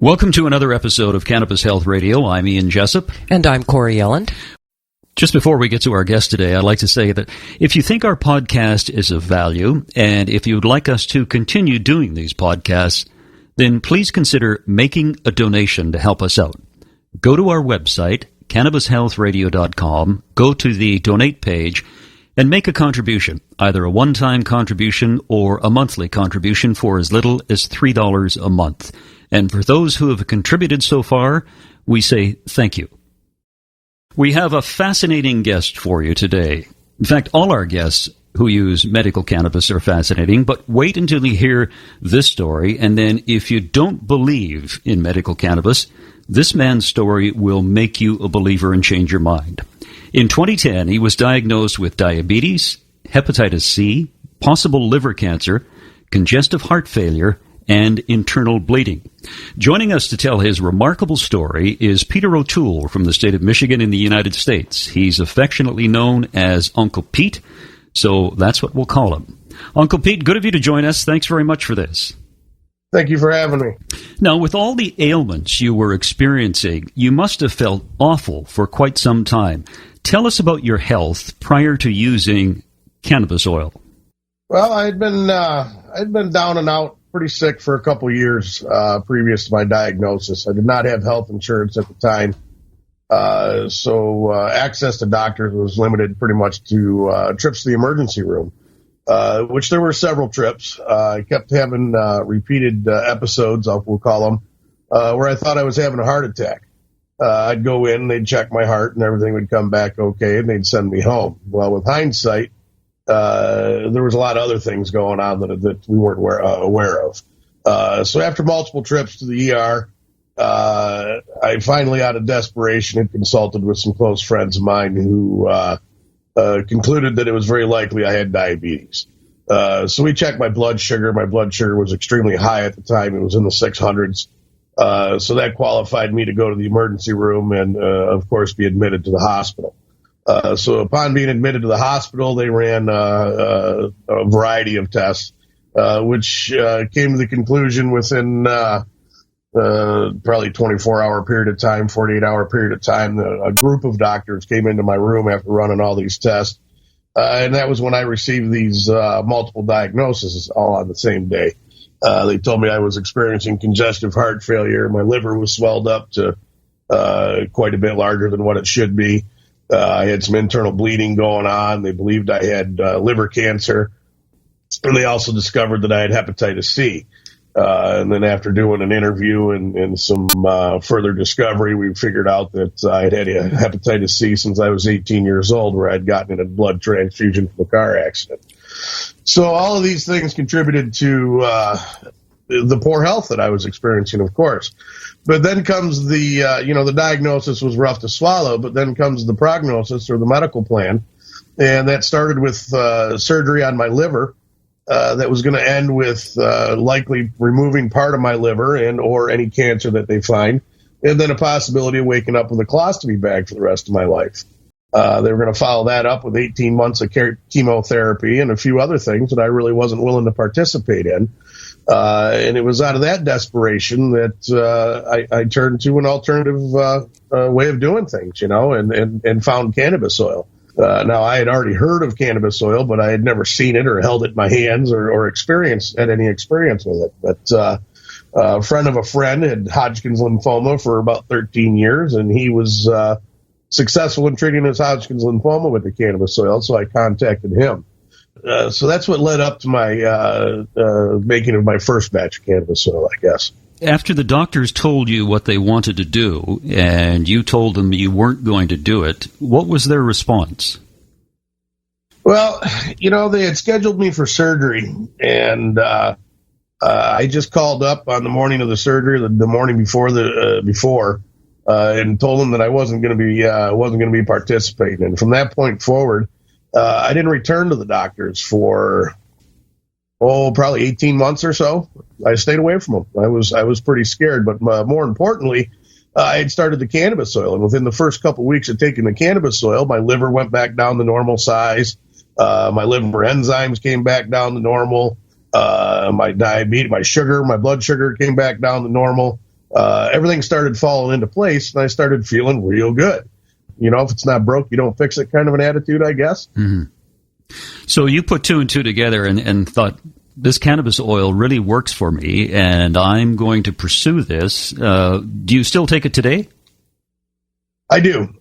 Welcome to another episode of Cannabis Health Radio. I'm Ian Jessup. And I'm Corey Yelland. Just before we get to our guest today, I'd like to say that if you think our podcast is of value, and if you'd like us to continue doing these podcasts, then please consider making a donation to help us out. Go to our website, cannabishealthradio.com, go to the donate page, and make a contribution, either a one-time contribution or a monthly contribution for as little as $3 a month. And for those who have contributed so far, we say thank you. We have a fascinating guest for you today. In fact, all our guests who use medical cannabis are fascinating, but wait until you hear this story, and then if you don't believe in medical cannabis, this man's story will make you a believer and change your mind. In 2010, he was diagnosed with diabetes, hepatitis C, possible liver cancer, congestive heart failure, and internal bleeding. Joining us to tell his remarkable story is Peter O'Toole from the state of Michigan in the United States. He's affectionately known as Uncle Pete, so that's what we'll call him. Uncle Pete, good of you to join us. Thanks very much for this. Thank you for having me. Now, with all the ailments you were experiencing, you must have felt awful for quite some time. Tell us about your health prior to using cannabis oil. Well, I'd been down and out, pretty sick for a couple of years previous to my diagnosis. I did not have health insurance at the time, so access to doctors was limited pretty much to trips to the emergency room, which there were several trips. I kept having repeated episodes, we'll call them, where I thought I was having a heart attack. I'd go in, they'd check my heart, and everything would come back okay, and they'd send me home. Well, with hindsight, there was a lot of other things going on that we weren't aware of. So after multiple trips to the ER, I finally, out of desperation, had consulted with some close friends of mine who concluded that it was very likely I had diabetes. So we checked my blood sugar. My blood sugar was extremely high at the time. It was in the 600s. So that qualified me to go to the emergency room and, of course, be admitted to the hospital. So upon being admitted to the hospital, they ran a variety of tests, which came to the conclusion within probably 24-hour period of time, 48-hour period of time. A group of doctors came into my room after running all these tests, and that was when I received these multiple diagnoses all on the same day. They told me I was experiencing congestive heart failure. My liver was swelled up to quite a bit larger than what it should be. I had some internal bleeding going on. They believed I had liver cancer, and they also discovered that I had hepatitis C. And then after doing an interview and some further discovery, we figured out that I had hepatitis C since I was 18 years old, where I'd gotten in a blood transfusion from a car accident. So all of these things contributed to the poor health that I was experiencing, of course. But then comes the diagnosis was rough to swallow, but then comes the prognosis or the medical plan. And that started with surgery on my liver that was going to end with likely removing part of my liver and or any cancer that they find, and then a possibility of waking up with a colostomy bag for the rest of my life. They were going to follow that up with 18 months of chemotherapy and a few other things that I really wasn't willing to participate in. And it was out of that desperation that I turned to an alternative way of doing things, and found cannabis oil. Now, I had already heard of cannabis oil, but I had never seen it or held it in my hands or had any experience with it. But a friend of a friend had Hodgkin's lymphoma for about 13 years, and he was successful in treating his Hodgkin's lymphoma with the cannabis oil, so I contacted him. So that's what led up to my making of my first batch of cannabis oil, I guess. After the doctors told you what they wanted to do, and you told them you weren't going to do it, what was their response? Well, they had scheduled me for surgery, and I just called up on the morning of the surgery, the morning before and told them that I wasn't going to be participating. And from that point forward, I didn't return to the doctors for probably 18 months or so. I stayed away from them. I was pretty scared, but more importantly, I had started the cannabis oil, and within the first couple of weeks of taking the cannabis oil, my liver went back down to normal size. My liver enzymes came back down to normal. My diabetes, my blood sugar came back down to normal. everything started falling into place, and I started feeling real good. If it's not broke, you don't fix it kind of an attitude, I guess. Mm-hmm. So you put two and two together and thought, this cannabis oil really works for me, and I'm going to pursue this. Do you still take it today? I do.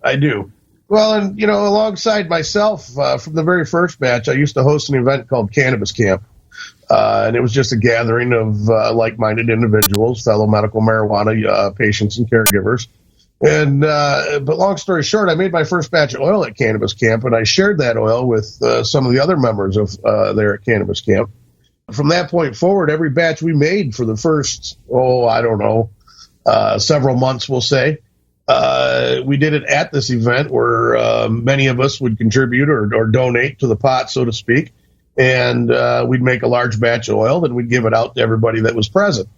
Well, and, alongside myself, from the very first batch, I used to host an event called Cannabis Camp. And it was just a gathering of like-minded individuals, fellow medical marijuana patients and caregivers. And but long story short, I made my first batch of oil at Cannabis Camp, and I shared that oil with some of the other members of there at Cannabis Camp. From that point forward, every batch we made for the first, several months, we'll say, we did it at this event where many of us would contribute or donate to the pot, so to speak. And we'd make a large batch of oil, then we'd give it out to everybody that was present.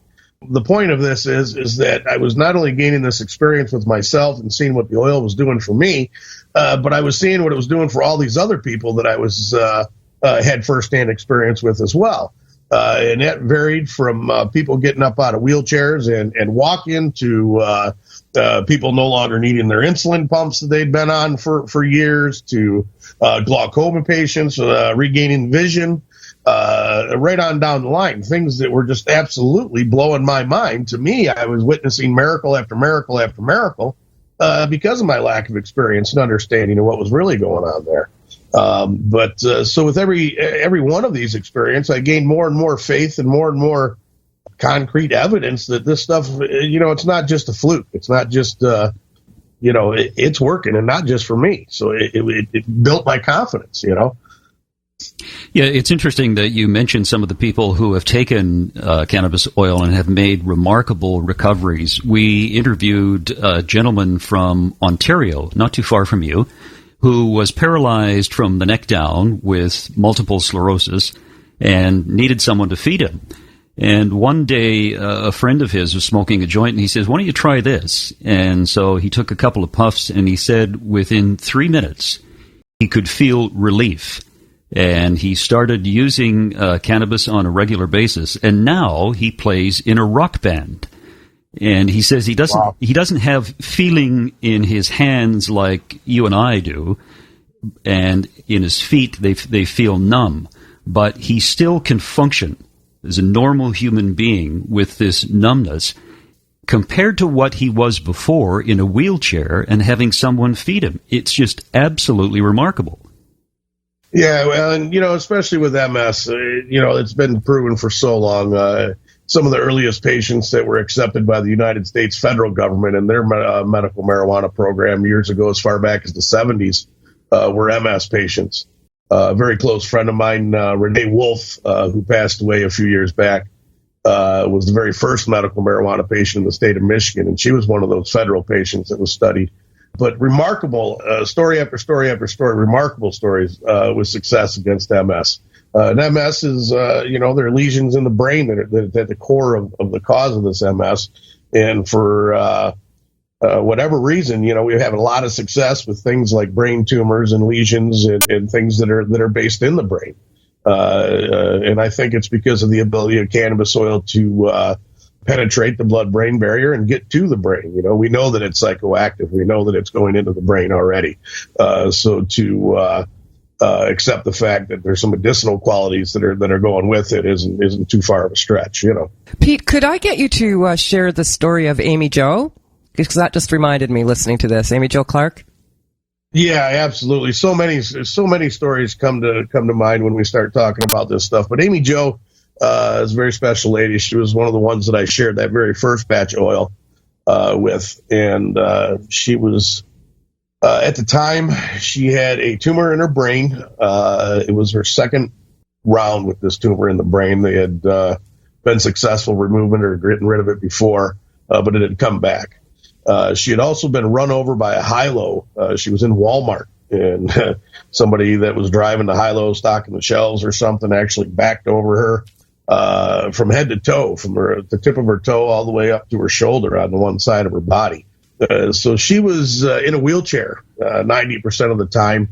The point of this is that I was not only gaining this experience with myself and seeing what the oil was doing for me, but I was seeing what it was doing for all these other people that I was had firsthand experience with as well. And that varied from people getting up out of wheelchairs and walking to people no longer needing their insulin pumps that they'd been on for years, to glaucoma patients regaining vision, right on down the line. Things that were just absolutely blowing my mind. To me, I was witnessing miracle after miracle after miracle because of my lack of experience and understanding of what was really going on there. So with every one of these experiences, I gained more and more faith and more concrete evidence that this stuff, it's not just a fluke. It's not just, it's working, and not just for me. So it built my confidence, Yeah, it's interesting that you mentioned some of the people who have taken cannabis oil and have made remarkable recoveries. We interviewed a gentleman from Ontario, not too far from you, who was paralyzed from the neck down with multiple sclerosis and needed someone to feed him. And one day, a friend of his was smoking a joint, and he says, "Why don't you try this?" And so he took a couple of puffs, and he said within 3 minutes, he could feel relief. And he started using cannabis on a regular basis. And now he plays in a rock band. And he says he doesn't have feeling in his hands like you and I do, and in his feet they feel numb, but he still can function as a normal human being with this numbness compared to what he was before in a wheelchair and having someone feed him. It's just absolutely remarkable. Yeah, well, and, especially with MS, it's been proven for so long. Some of the earliest patients that were accepted by the United States federal government in their medical marijuana program years ago, as far back as the 70s, were MS patients. A very close friend of mine, Renee Wolf, who passed away a few years back, was the very first medical marijuana patient in the state of Michigan, and she was one of those federal patients that was studied. But remarkable, story after story after story, remarkable stories with success against MS. And MS is, there are lesions in the brain that are at the core of the cause of this MS. And for whatever reason, we have a lot of success with things like brain tumors and lesions and things that are based in the brain. And I think it's because of the ability of cannabis oil to penetrate the blood-brain barrier and get to the brain. We know that it's psychoactive. We know that it's going into the brain already. So to accept the fact that there's some medicinal qualities that are going with it isn't too far of a stretch. Pete, could I get you to share the story of Amyjo? Because that just reminded me listening to this. Jo Clarke? Yeah, absolutely. So many stories come to mind when we start talking about this stuff. But Amyjo is a very special lady. She was one of the ones that I shared that very first batch of oil with, and she was at the time she had a tumor in her brain. It was her second round with this tumor in the brain. They had been successful removing or getting rid of it before, but it had come back. She had also been run over by a high-low. She was in Walmart, and somebody that was driving the high-low, stocking the shelves or something, actually backed over her from head to toe, from the tip of her toe all the way up to her shoulder on the one side of her body. So she was in a wheelchair 90% of the time.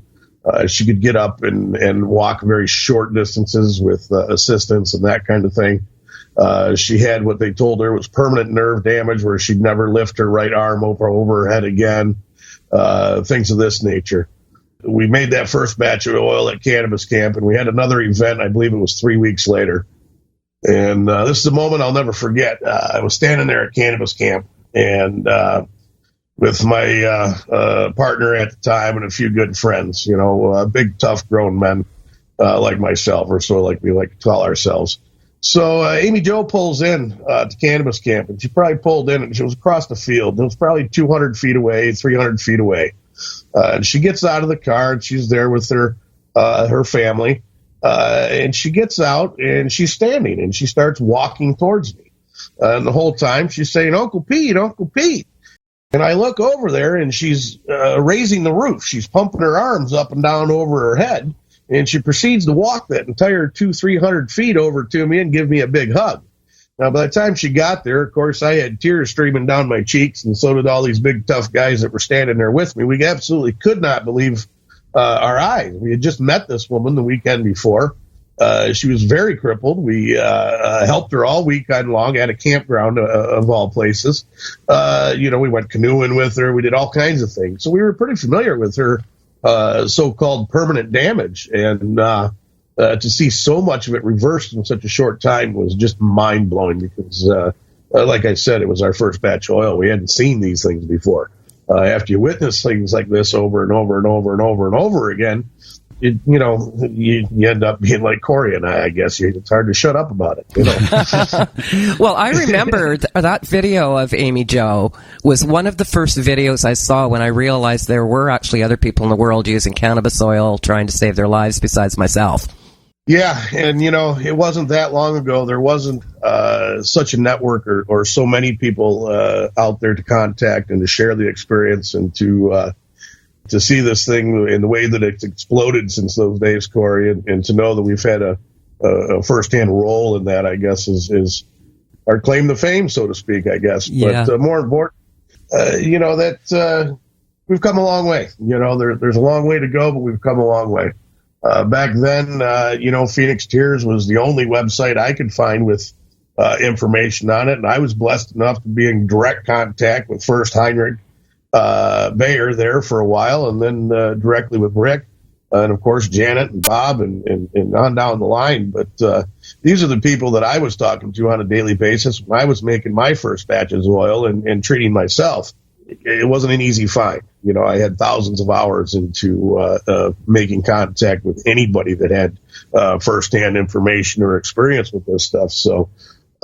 She could get up and walk very short distances with assistance and that kind of thing. She had what they told her was permanent nerve damage, where she'd never lift her right arm over her head again, things of this nature. We made that first batch of oil at Cannabis Camp, and we had another event, I believe it was 3 weeks later. And this is a moment I'll never forget. I was standing there at Cannabis Camp, and with my partner at the time and a few good friends, big, tough, grown men like myself, or so like we like to call ourselves. So Amyjo pulls in to Cannabis Camp, and she probably pulled in, and she was across the field. It was probably 200 feet away, 300 feet away. And she gets out of the car, and she's there with her family. And she gets out, and she's standing, and she starts walking towards me. And the whole time she's saying, Uncle Pete, Uncle Pete. And I look over there, and she's raising the roof. She's pumping her arms up and down over her head. And she proceeds to walk that entire 200-300 feet over to me and give me a big hug. Now, by the time she got there, of course, I had tears streaming down my cheeks, and so did all these big, tough guys that were standing there with me. We absolutely could not believe our eyes. We had just met this woman the weekend before. She was very crippled. We helped her all weekend long at a campground, of all places. We went canoeing with her. We did all kinds of things. So we were pretty familiar with her so-called permanent damage. And to see so much of it reversed in such a short time was just mind-blowing because, like I said, it was our first batch of oil. We hadn't seen these things before. After you witness things like this over and over and over and over and over again, you end up being like Corey and I guess. It's hard to shut up about it. Well, I remember that video of Amyjo was one of the first videos I saw when I realized there were actually other people in the world using cannabis oil trying to save their lives besides myself. Yeah, and it wasn't that long ago. There wasn't such a network or so many people out there to contact and to share the experience and to see this thing in the way that it's exploded since those days, Corey, and to know that we've had a firsthand role in that, I guess, is our claim to fame, so to speak, I guess. Yeah. But more important, that we've come a long way. There's a long way to go, but we've come a long way. Back then, Phoenix Tears was the only website I could find with information on it, and I was blessed enough to be in direct contact with first Heinrich Bayer there for a while, and then directly with Rick, and of course Janet and Bob, and on down the line. But these are the people that I was talking to on a daily basis when I was making my first batches of oil and treating myself. It wasn't an easy find. I had thousands of hours into making contact with anybody that had firsthand information or experience with this stuff. So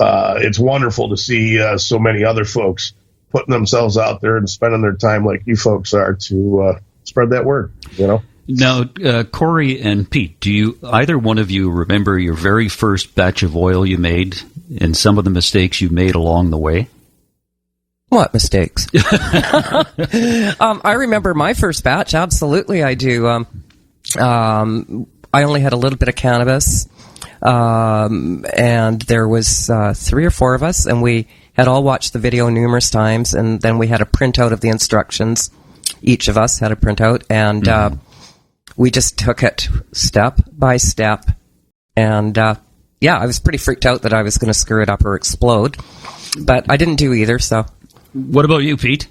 it's wonderful to see so many other folks putting themselves out there and spending their time like you folks are to spread that word, Now, Corey and Pete, do you either one of you remember your very first batch of oil you made and some of the mistakes you made along the way? What mistakes? I remember my first batch. Absolutely, I do. I only had a little bit of cannabis, and there was 3 or 4 of us, and we had all watched the video numerous times, and then we had a printout of the instructions. Each of us had a printout, and we just took it step by step. And I was pretty freaked out that I was going to screw it up or explode, but I didn't do either, so... What about you, Pete?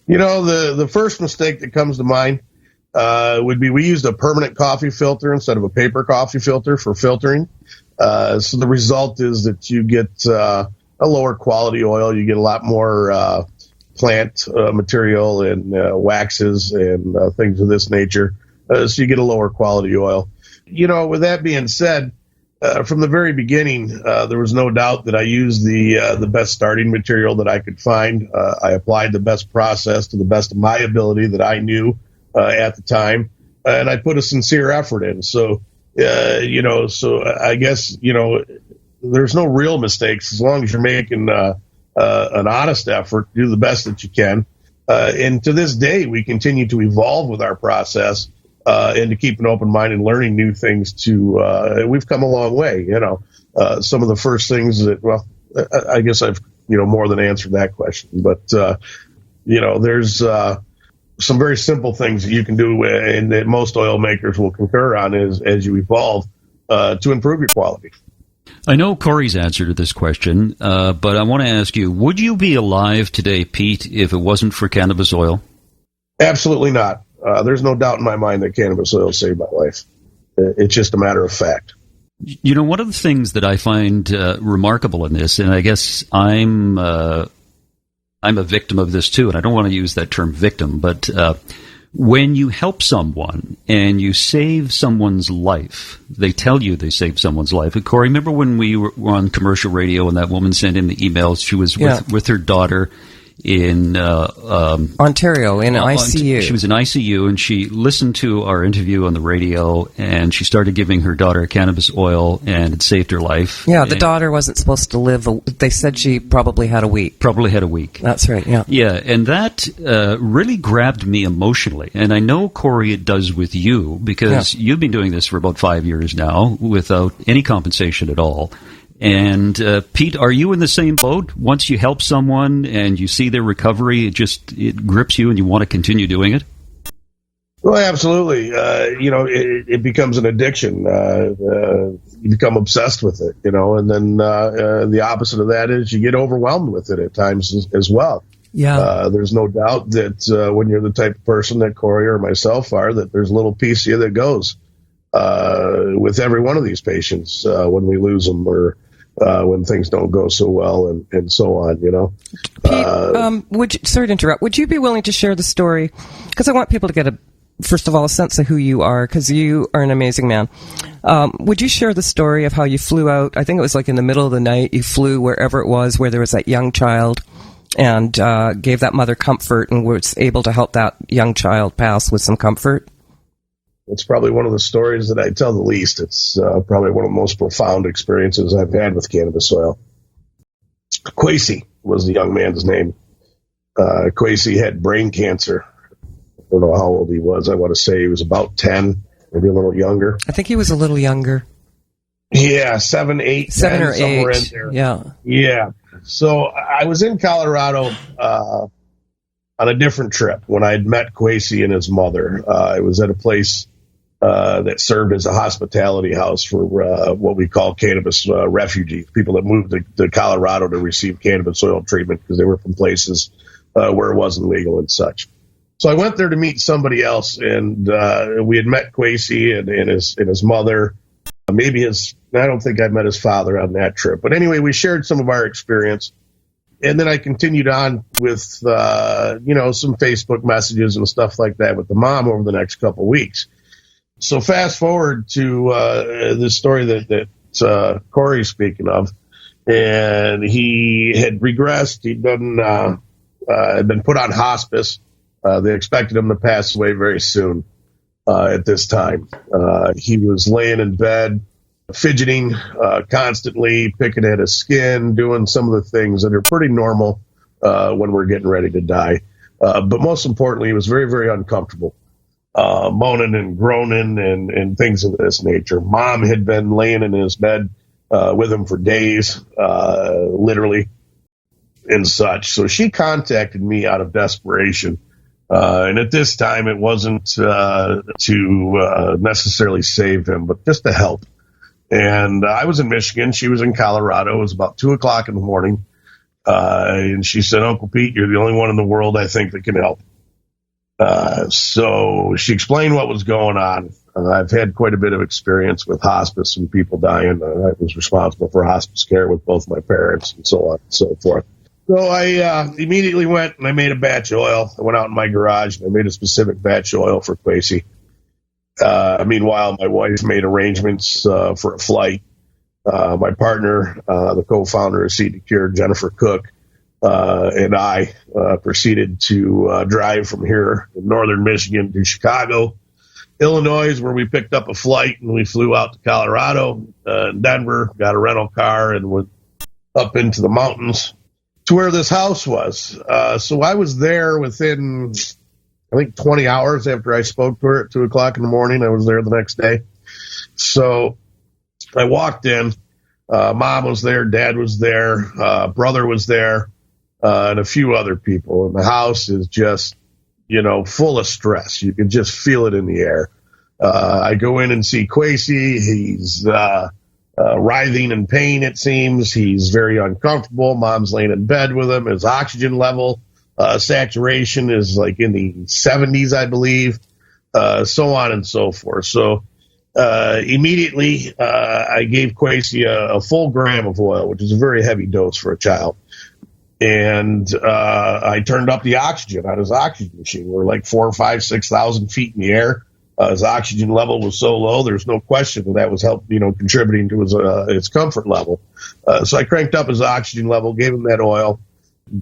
The first mistake that comes to mind would be we used a permanent coffee filter instead of a paper coffee filter for filtering. So the result is that you get a lower quality oil. You get a lot more plant material and waxes and things of this nature. So you get a lower quality oil. With that being said, from the very beginning, there was no doubt that I used the best starting material that I could find. I applied the best process to the best of my ability that I knew at the time, and I put a sincere effort in. So, so I guess, there's no real mistakes as long as you're making an honest effort, do the best that you can. And to this day, we continue to evolve with our process. And to keep an open mind and learning new things we've come a long way, some of the first things that, I guess I've, more than answered that question, but, there's, some very simple things that you can do and that most oil makers will concur on as you evolve, to improve your quality. I know Corey's answer to this question, but I want to ask you, would you be alive today, Pete, if it wasn't for cannabis oil? Absolutely not. There's no doubt in my mind that cannabis oil saved my life. It's just a matter of fact. You know, one of the things that I find remarkable in this, and I guess I'm a victim of this too, and I don't want to use that term victim, but when you help someone and you save someone's life, they tell you they saved someone's life. And Corey, remember when we were on commercial radio and that woman sent in the emails? She was with her daughter in Ontario, in ICU. She was in ICU, and she listened to our interview on the radio, and she started giving her daughter cannabis oil, and it saved her life. Yeah, the daughter wasn't supposed to live. They said she probably had a week. That's right, yeah. Yeah, and that really grabbed me emotionally, and I know, Corey, it does with you, because you've been doing this for about 5 years now without any compensation at all. And Pete, are you in the same boat? Once you help someone and you see their recovery, it grips you and you want to continue doing it? Well, absolutely. It becomes an addiction. You become obsessed with it, and then the opposite of that is you get overwhelmed with it at times as well. Yeah. There's no doubt that when you're the type of person that Corey or myself are, that there's a little piece of you that goes with every one of these patients when we lose them or when things don't go so well and so on, Pete, sorry to interrupt. Would you be willing to share the story? Because I want people to get first of all, a sense of who you are, because you are an amazing man. Would you share the story of how you flew out? I think it was like in the middle of the night. You flew wherever it was where there was that young child and gave that mother comfort and was able to help that young child pass with some comfort. It's probably one of the stories that I tell the least. It's probably one of the most profound experiences I've had with cannabis oil. Quasi was the young man's name. Quasi had brain cancer. I don't know how old he was. I want to say he was about 10, maybe a little younger. I think he was a little younger. Yeah, 7, 8, 7 10, or 8. Somewhere in there. Yeah. Yeah. So I was in Colorado on a different trip when I had met Quasi and his mother. I was at a place that served as a hospitality house for what we call cannabis refugees, people that moved to Colorado to receive cannabis oil treatment because they were from places where it wasn't legal and such. So I went there to meet somebody else, and we had met Quasi and his mother. I don't think I met his father on that trip. But anyway, we shared some of our experience. And then I continued on with, some Facebook messages and stuff like that with the mom over the next couple of weeks. So fast forward to the story that Corey's speaking of, and he had regressed. He'd been put on hospice. They expected him to pass away very soon at this time. He was laying in bed, fidgeting constantly, picking at his skin, doing some of the things that are pretty normal when we're getting ready to die. But most importantly, he was very, very uncomfortable. Moaning and groaning and things of this nature. Mom had been laying in his bed with him for days, literally, and such. So she contacted me out of desperation. And at this time, it wasn't to necessarily save him, but just to help. And I was in Michigan. She was in Colorado. It was about 2 o'clock in the morning. And she said, "Uncle Pete, you're the only one in the world I think that can help." So she explained what was going on. I've had quite a bit of experience with hospice and people dying. I was responsible for hospice care with both my parents and so on and so forth. So I immediately went and I made a batch of oil. I went out in my garage and I made a specific batch of oil for Quasi. Meanwhile, my wife made arrangements for a flight. My partner, the co-founder of Seed to Cure, Jennifer Cook, and I proceeded to drive from here in northern Michigan to Chicago, Illinois, where we picked up a flight and we flew out to Colorado, Denver, got a rental car and went up into the mountains to where this house was. So I was there within, I think, 20 hours after I spoke to her at 2 o'clock in the morning. I was there the next day. So I walked in. Mom was there. Dad was there. Brother was there. And a few other people. And the house is just, full of stress. You can just feel it in the air. I go in and see Quasi. He's writhing in pain, it seems. He's very uncomfortable. Mom's laying in bed with him. His oxygen level, saturation is like in the 70s, I believe, so on and so forth. So immediately I gave Quasi a full gram of oil, which is a very heavy dose for a child. And I turned up the oxygen on his oxygen machine. We're like 4,000, 5,000, 6,000 feet in the air. His oxygen level was so low, there's no question that was contributing to his comfort level. So I cranked up his oxygen level, gave him that oil,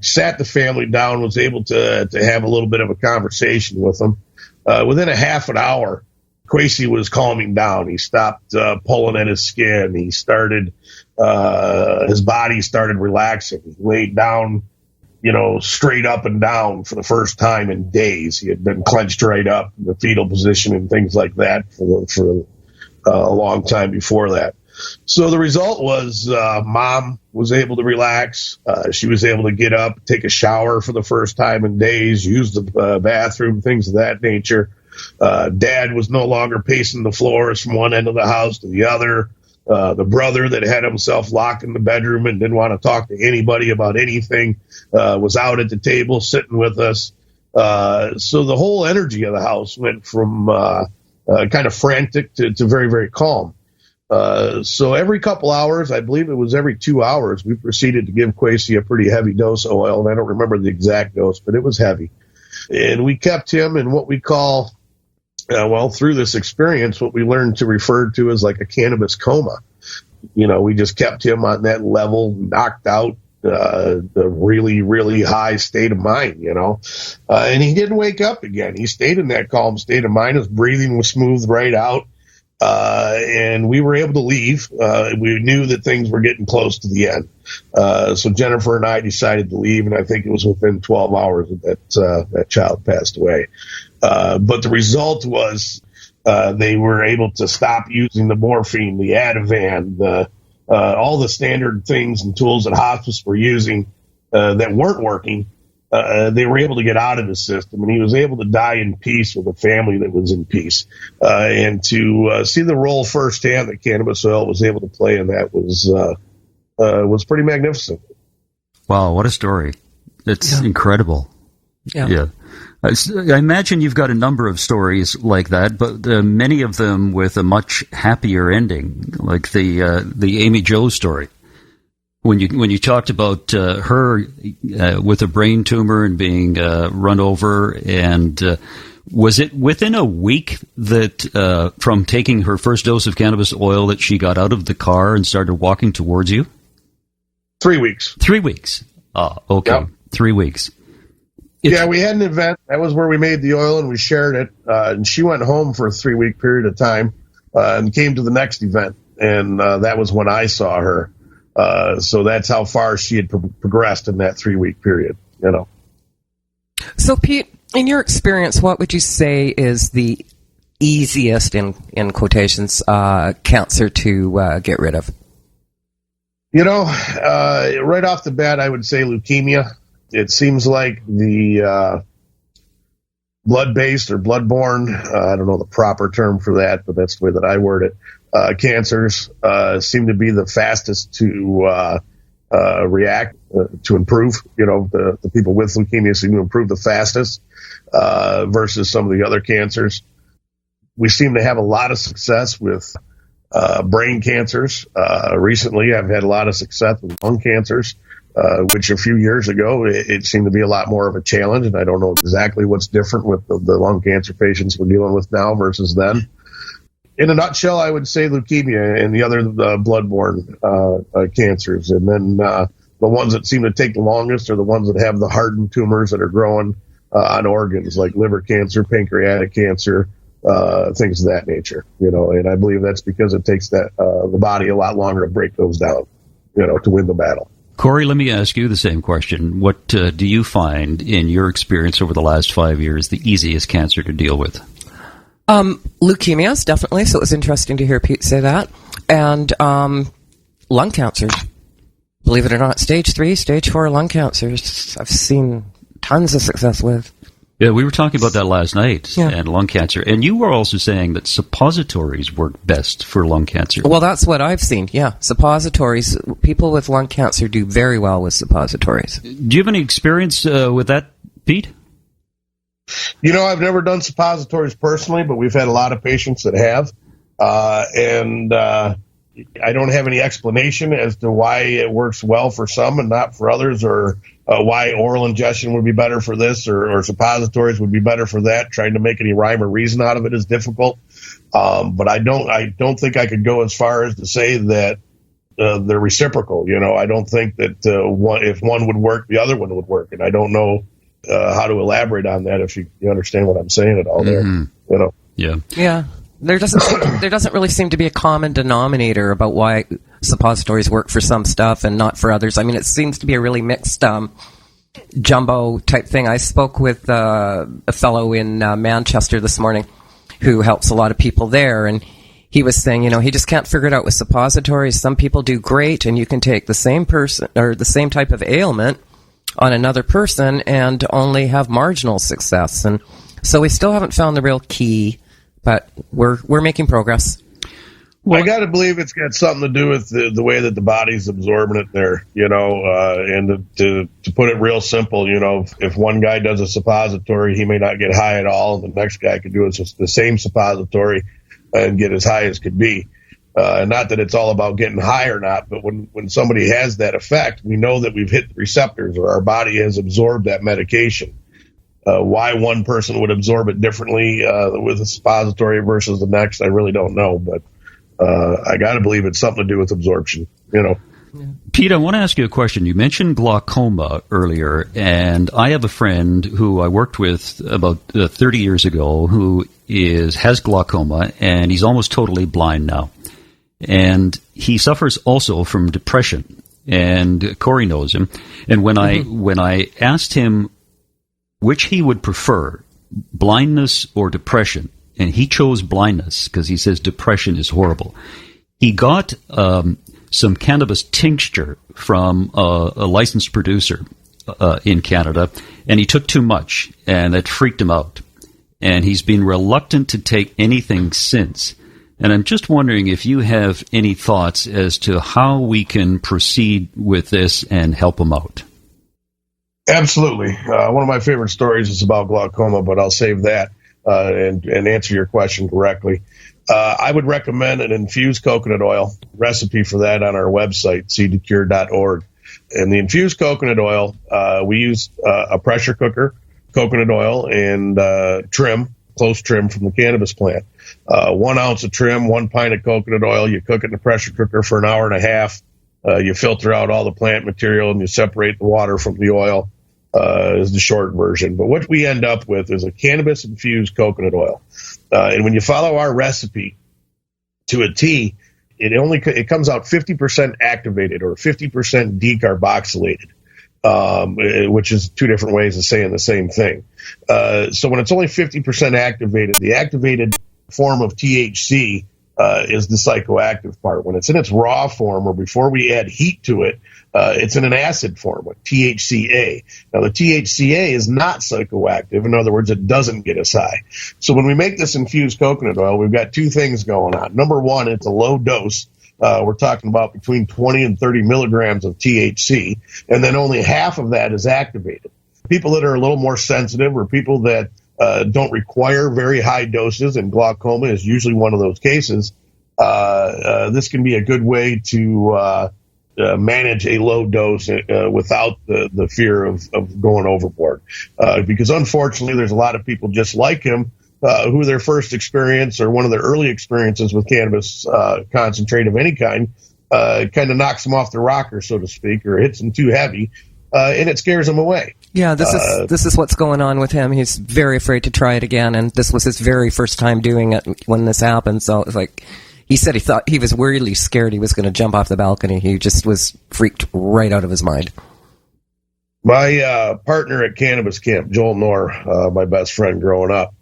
sat the family down, was able to have a little bit of a conversation with them. Within a half an hour, Quasi was calming down. He stopped pulling at his skin. He started, his body started relaxing. He laid down, straight up and down for the first time in days. He had been clenched right up in the fetal position and things like that for a long time before that. So the result was Mom was able to relax. She was able to get up, take a shower for the first time in days, use the bathroom, things of that nature. Dad was no longer pacing the floors from one end of the house to the other. The brother that had himself locked in the bedroom and didn't want to talk to anybody about anything was out at the table sitting with us. So the whole energy of the house went from kind of frantic to very, very calm. So every couple hours, I believe it was every 2 hours, we proceeded to give Quasi a pretty heavy dose of oil. And I don't remember the exact dose, but it was heavy. And we kept him in what we call, through this experience, what we learned to refer to as like a cannabis coma. We just kept him on that level, knocked out, the really, really high state of mind, and he didn't wake up again. He stayed in that calm state of mind. His breathing was smooth right out. And we were able to leave. We knew that things were getting close to the end. So Jennifer and I decided to leave, and I think it was within 12 hours that that child passed away. But the result was they were able to stop using the morphine, the Ativan, all the standard things and tools that hospice were using that weren't working. They were able to get out of the system, and he was able to die in peace with a family that was in peace. And to see the role firsthand that cannabis oil was able to play in that was pretty magnificent. Wow, what a story. It's incredible. Yeah. I imagine you've got a number of stories like that, but many of them with a much happier ending, like the Amyjo story. When you talked about her with a brain tumor and being run over, and was it within a week that from taking her first dose of cannabis oil that she got out of the car and started walking towards you? 3 weeks. 3 weeks. Oh, okay. Yep. 3 weeks. We had an event. That was where we made the oil and we shared it. And she went home for a 3-week period of time and came to the next event. And that was when I saw her. So that's how far she had progressed in that 3-week period, So, Pete, in your experience, what would you say is the easiest, in quotations, cancer to get rid of? Right off the bat, I would say leukemia. It seems like the blood-based or blood-borne, I don't know the proper term for that, but that's the way that I word it, cancers seem to be the fastest to react, to improve. The people with leukemia seem to improve the fastest versus some of the other cancers. We seem to have a lot of success with brain cancers. Recently, I've had a lot of success with lung cancers, which a few years ago, it seemed to be a lot more of a challenge, and I don't know exactly what's different with the lung cancer patients we're dealing with now versus then. In a nutshell, I would say leukemia and the other blood-borne cancers. And then the ones that seem to take the longest are the ones that have the hardened tumors that are growing on organs, like liver cancer, pancreatic cancer, things of that nature. And I believe that's because it takes the body a lot longer to break those down, to win the battle. Corey, let me ask you the same question. What do you find in your experience over the last 5 years the easiest cancer to deal with? Leukemias, definitely. So it was interesting to hear Pete say that. And lung cancers. Believe it or not, stage 3, stage 4 lung cancers, I've seen tons of success with. Yeah, we were talking about that last night, and lung cancer. And you were also saying that suppositories work best for lung cancer. Well, that's what I've seen, suppositories. People with lung cancer do very well with suppositories. Do you have any experience with that, Pete? I've never done suppositories personally, but we've had a lot of patients that have. And I don't have any explanation as to why it works well for some and not for others, or why oral ingestion would be better for this, or suppositories would be better for that. Trying to make any rhyme or reason out of it is difficult. But I don't think I could go as far as to say that they're reciprocal. I don't think that if one would work, the other one would work. And I don't know how to elaborate on that, if you understand what I'm saying at all there. Yeah. There doesn't really seem to be a common denominator about why suppositories work for some stuff and not for others. I mean, it seems to be a really mixed jumbo type thing. I spoke with a fellow in Manchester this morning who helps a lot of people there, and he was saying, he just can't figure it out with suppositories. Some people do great, and you can take the same person or the same type of ailment on another person and only have marginal success. And so we still haven't found the real key, but we're making progress. Well, I got to believe it's got something to do with the way that the body's absorbing it there, and to put it real simple, if one guy does a suppository, he may not get high at all, and the next guy could do the same suppository and get as high as could be. Not that it's all about getting high or not, but when somebody has that effect, we know that we've hit the receptors, or our body has absorbed that medication. Why one person would absorb it differently with a suppository versus the next, I really don't know. But I got to believe it's something to do with absorption, Pete, I want to ask you a question. You mentioned glaucoma earlier, and I have a friend who I worked with about 30 years ago who has glaucoma, and he's almost totally blind now. And he suffers also from depression, and Corey knows him. And when I asked him which he would prefer, blindness or depression, and he chose blindness because he says depression is horrible. He got some cannabis tincture from a licensed producer in Canada, and he took too much, and it freaked him out. And he's been reluctant to take anything since. And I'm just wondering if you have any thoughts as to how we can proceed with this and help him out. Absolutely. One of my favorite stories is about glaucoma, but I'll save that and answer your question correctly. I would recommend an infused coconut oil recipe for that on our website, seedtocure.org. And the infused coconut oil, we use a pressure cooker, coconut oil, and close trim from the cannabis plant. 1 ounce of trim, 1 pint of coconut oil. You cook it in the pressure cooker for an hour and a half. You filter out all the plant material, and you separate the water from the oil. Is the short version. But what we end up with is a cannabis-infused coconut oil. And when you follow our recipe to a T, it comes out 50% activated or 50% decarboxylated, which is two different ways of saying the same thing. So when it's only 50% activated, the activated form of THC is the psychoactive part. When it's in its raw form, or before we add heat to it, it's in an acid form with THCA. Now, the THCA is not psychoactive. In other words, it doesn't get us high. So when we make this infused coconut oil, we've got two things going on. Number one, it's a low dose. We're talking about between 20 and 30 milligrams of THC, and then only half of that is activated. People that are a little more sensitive, or people that don't require very high doses, and glaucoma is usually one of those cases, this can be a good way to manage a low dose without the fear of going overboard. Because unfortunately, there's a lot of people just like him who their first experience, or one of their early experiences with cannabis concentrate of any kind of knocks them off the rocker, so to speak, or hits them too heavy, and it scares them away. Yeah, this is what's going on with him. He's very afraid to try it again, and this was his very first time doing it when this happened. So it's like, he said he was weirdly scared he was going to jump off the balcony. He just was freaked right out of his mind. My partner at Cannabis Camp, Joel Knorr, my best friend growing up,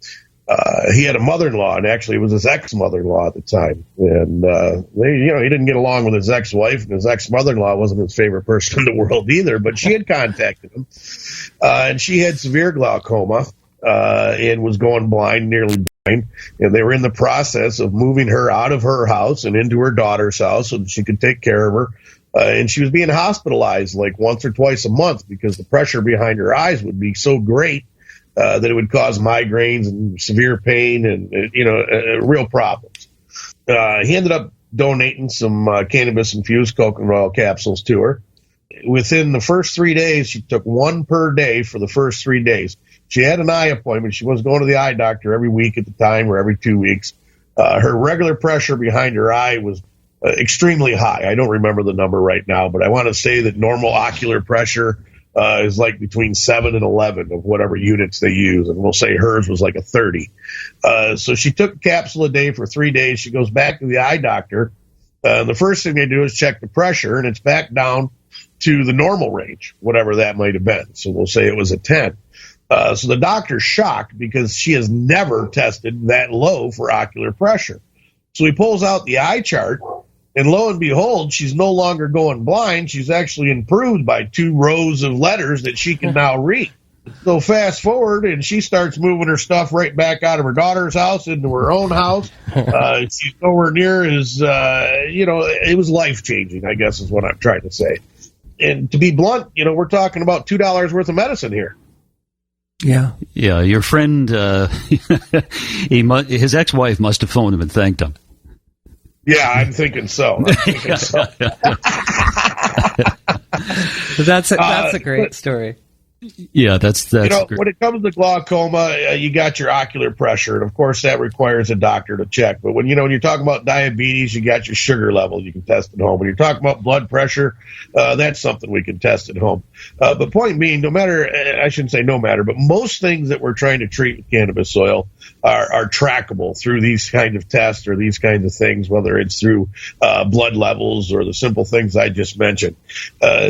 he had a mother-in-law, and actually it was his ex-mother-in-law at the time. And he didn't get along with his ex-wife, and his ex-mother-in-law wasn't his favorite person in the world either. But she had contacted him, and she had severe glaucoma. and was going blind, nearly blind. And they were in the process of moving her out of her house and into her daughter's house so that she could take care of her. And she was being hospitalized like once or twice a month because the pressure behind her eyes would be so great that it would cause migraines and severe pain and, real problems. He ended up donating some cannabis-infused coconut oil capsules to her. Within the first 3 days, she took one per day for the first 3 days. She had an eye appointment. She was going to the eye doctor every week at the time or every 2 weeks. Her regular pressure behind her eye was extremely high. I don't remember the number right now, but I want to say that normal ocular pressure is like between 7 and 11 of whatever units they use, and we'll say hers was like a 30. So she took a capsule a day for 3 days. She goes back to the eye doctor. The first thing they do is check the pressure, and it's back down to the normal range, whatever that might have been. So we'll say it was a 10. So the doctor's shocked because she has never tested that low for ocular pressure. So he pulls out the eye chart, and lo and behold, she's no longer going blind. She's actually improved by 2 rows of letters that she can now read. So fast forward, and she starts moving her stuff right back out of her daughter's house into her own house. She's nowhere near as, it was life-changing, I guess is what I'm trying to say. And to be blunt, we're talking about $2 worth of medicine here. Yeah. Yeah, your friend, his ex-wife must have phoned him and thanked him. Yeah, I'm thinking so. That's a great story. Yeah, that's great. When it comes to glaucoma, you got your ocular pressure, and of course that requires a doctor to check. But when you're talking about diabetes, you got your sugar level you can test at home. When you're talking about blood pressure, that's something we can test at home. But point being, I shouldn't say no matter, but most things that we're trying to treat with cannabis oil are trackable through these kind of tests or these kinds of things, whether it's through blood levels or the simple things I just mentioned.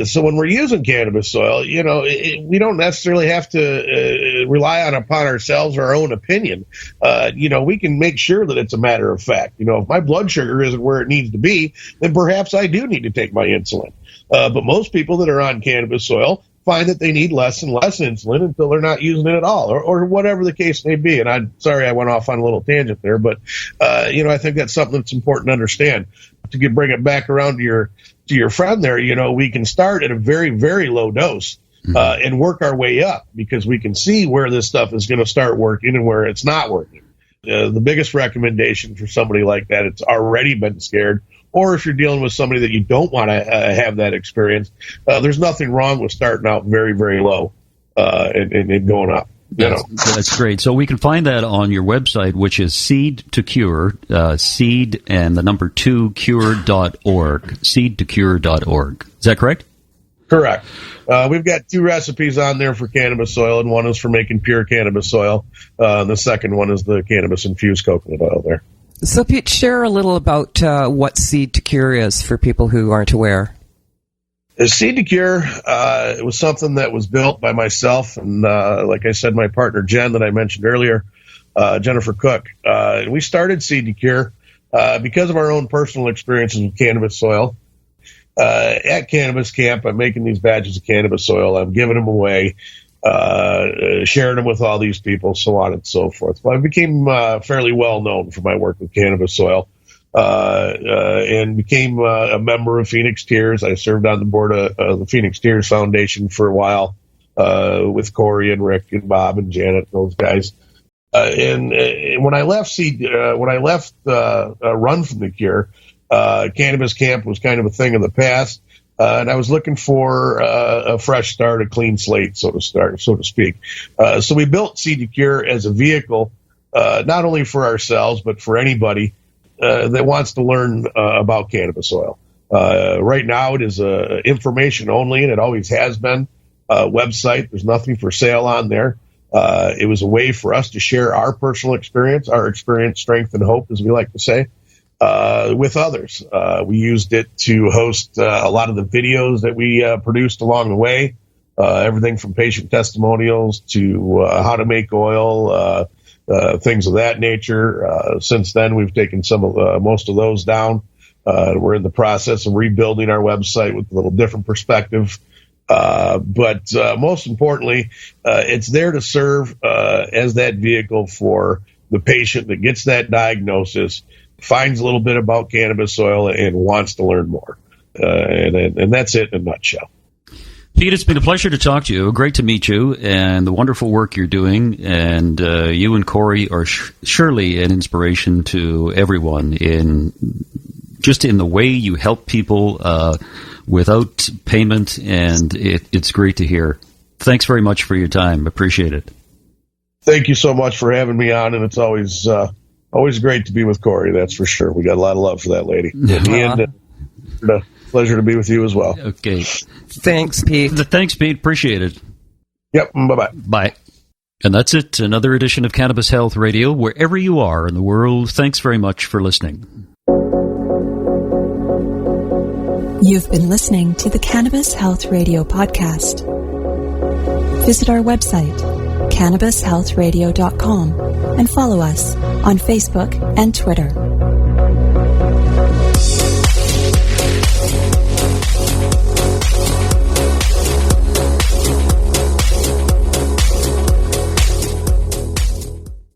So when we're using cannabis oil, we don't necessarily have to rely upon ourselves or our own opinion. We can make sure that it's a matter of fact. If my blood sugar isn't where it needs to be, then perhaps I do need to take my insulin. But most people that are on cannabis oil find that they need less and less insulin until they're not using it at all, or whatever the case may be. And I'm sorry I went off on a little tangent there, but I think that's something that's important to understand. To bring it back around to your friend there, we can start at a very, very low dose and work our way up because we can see where this stuff is going to start working and where it's not working. The biggest recommendation for somebody like that, it's already been scared, or if you're dealing with somebody that you don't want to have that experience, there's nothing wrong with starting out very, very low and going up. That's great. So we can find that on your website, which is Seed to Cure, seed and the number 2 cure.org, seedtocure.org. Is that correct? Correct. We've got 2 recipes on there for cannabis oil, and one is for making pure cannabis oil. The second one is the cannabis-infused coconut oil there. So, Pete, share a little about what Seed to Cure is for people who aren't aware. Seed to Cure, it was something that was built by myself and, like I said, my partner Jen that I mentioned earlier, Jennifer Cook. We started Seed to Cure because of our own personal experiences with cannabis oil. At Cannabis Camp, I'm making these badges of cannabis oil. I'm giving them away, sharing them with all these people, so on and so forth. Well, I became fairly well known for my work with cannabis oil and became a member of Phoenix Tears. I served on the board of the Phoenix Tears Foundation for a while with Corey and Rick and Bob and Janet, those guys. And when I left Run from the Cure, Cannabis Camp was kind of a thing of the past, and I was looking for a fresh start, a clean slate, so to speak. So we built Seed to Cure as a vehicle, not only for ourselves, but for anybody that wants to learn about cannabis oil. Right now, it is information only, and it always has been. Website, there's nothing for sale on there. It was a way for us to share our personal experience, strength, and hope, as we like to say, with others. We used it to host a lot of the videos that we produced along the way, everything from patient testimonials to how to make oil, things of that nature. Since then, we've taken most of those down. We're in the process of rebuilding our website with a little different perspective. But most importantly, it's there to serve as that vehicle for the patient that gets that diagnosis, finds a little bit about cannabis oil, and wants to learn more. And that's it in a nutshell. Pete, it's been a pleasure to talk to you. Great to meet you, and the wonderful work you're doing. And you and Corey are surely an inspiration to everyone in the way you help people without payment, and it's great to hear. Thanks very much for your time. Appreciate it. Thank you so much for having me on, and it's always great to be with Corey, that's for sure. We got a lot of love for that lady. And pleasure to be with you as well. Okay. Thanks, Pete. Thanks, Pete. Appreciate it. Yep. Bye-bye. Bye. And that's it. Another edition of Cannabis Health Radio. Wherever you are in the world, thanks very much for listening. You've been listening to the Cannabis Health Radio podcast. Visit our website, cannabishealthradio.com, and follow us on Facebook and Twitter.